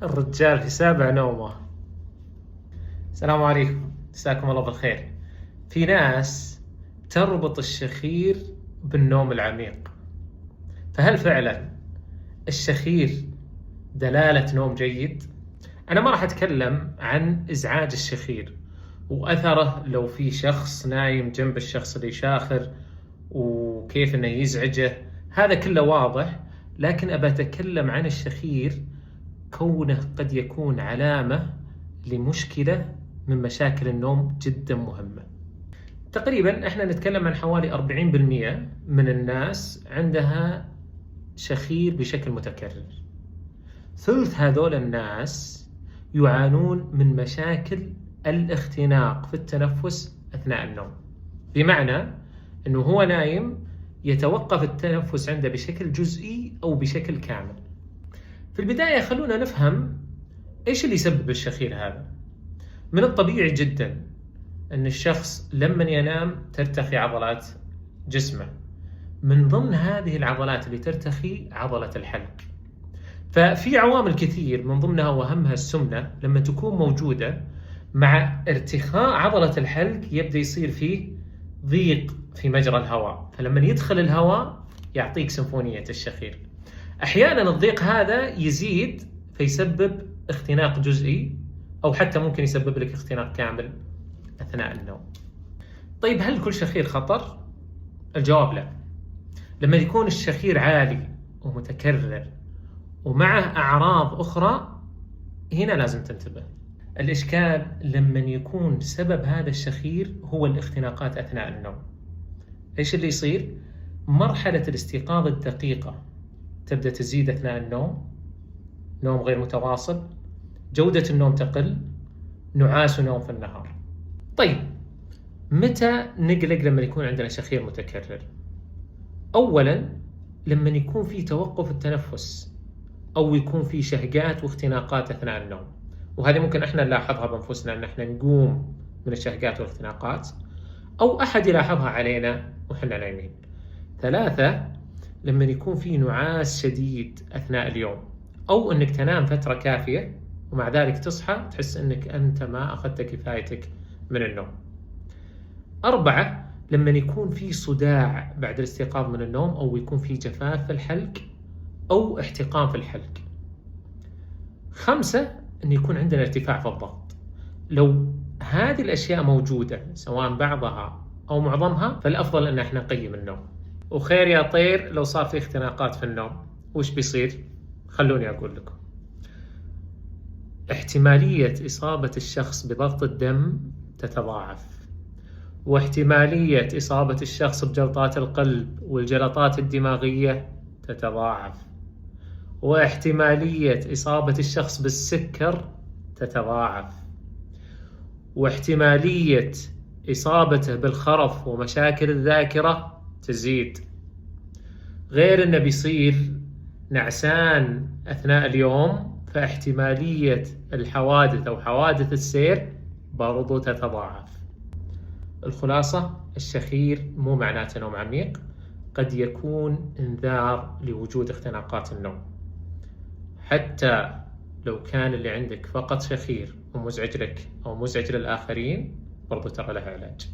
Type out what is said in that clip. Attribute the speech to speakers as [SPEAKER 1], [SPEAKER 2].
[SPEAKER 1] الرجال في سابع نومه. السلام عليكم، مساكم الله بالخير. في ناس تربط الشخير بالنوم العميق، فهل فعلا الشخير دلالة نوم جيد؟ أنا ما راح أتكلم عن إزعاج الشخير وأثره لو في شخص نايم جنب الشخص اللي شاخر وكيف أنه يزعجه، هذا كله واضح. لكن أبى أتكلم عن الشخير كونه قد يكون علامة لمشكلة من مشاكل النوم جدا مهمة. تقريبا احنا نتكلم عن حوالي 40% من الناس عندها شخير بشكل متكرر. ثلث هذول الناس يعانون من مشاكل الاختناق في التنفس أثناء النوم، بمعنى أنه هو نايم يتوقف التنفس عنده بشكل جزئي أو بشكل كامل. في البداية خلونا نفهم إيش اللي يسبب الشخير هذا. من الطبيعي جدا أن الشخص لما ينام ترتخي عضلات جسمه، من ضمن هذه العضلات اللي ترتخي عضلة الحلق. ففي عوامل كثير من ضمنها وأهمها السمنة، لما تكون موجودة مع ارتخاء عضلة الحلق يبدأ يصير فيه ضيق في مجرى الهواء، فلما يدخل الهواء يعطيك سيمفونية الشخير. أحيانا الضيق هذا يزيد فيسبب اختناق جزئي، أو حتى ممكن يسبب لك اختناق كامل أثناء النوم. طيب هل كل شخير خطر؟ الجواب لا. لما يكون الشخير عالي ومتكرر ومعه أعراض أخرى، هنا لازم تنتبه. الإشكال لما يكون سبب هذا الشخير هو الاختناقات أثناء النوم. إيش اللي يصير؟ مرحلة الاستيقاظ الدقيقة تبدأ تزيد أثناء النوم، نوم غير متواصل، جودة النوم تقل، نعاس ونوم في النهار. طيب متى نقلق لما يكون عندنا شخير متكرر؟ أولا لما يكون في توقف التنفس، أو يكون في شهقات واختناقات أثناء النوم، وهذه ممكن إحنا نلاحظها بأنفسنا أن إحنا نقوم من الشهقات والاختناقات، أو أحد يلاحظها علينا وإحنا نايمين. ثلاثة لما يكون في نعاس شديد أثناء اليوم، أو أنك تنام فترة كافية ومع ذلك تصحى تحس أنك أنت ما أخذت كفايتك من النوم. أربعة لما يكون في صداع بعد الاستيقاظ من النوم، أو يكون في جفاف في الحلق أو احتقان في الحلق. خمسة أن يكون عندنا ارتفاع في الضغط. لو هذه الأشياء موجودة سواء بعضها أو معظمها، فالأفضل أن احنا نقيم النوم. وخير يا طير لو صار في اختناقات في النوم وش بيصير؟ خلوني أقول لكم. احتمالية إصابة الشخص بضغط الدم تتضاعف، واحتمالية إصابة الشخص بجلطات القلب والجلطات الدماغية تتضاعف، واحتمالية إصابة الشخص بالسكر تتضاعف، واحتمالية إصابته بالخرف ومشاكل الذاكرة تزيد. غير أنه بيصير نعسان أثناء اليوم، فاحتمالية الحوادث أو حوادث السير برضو تتضاعف. الخلاصة، الشخير مو معناته نوم عميق، قد يكون انذار لوجود اختناقات النوم. حتى لو كان اللي عندك فقط شخير ومزعج لك أو مزعج للآخرين، برضو ترى له علاج.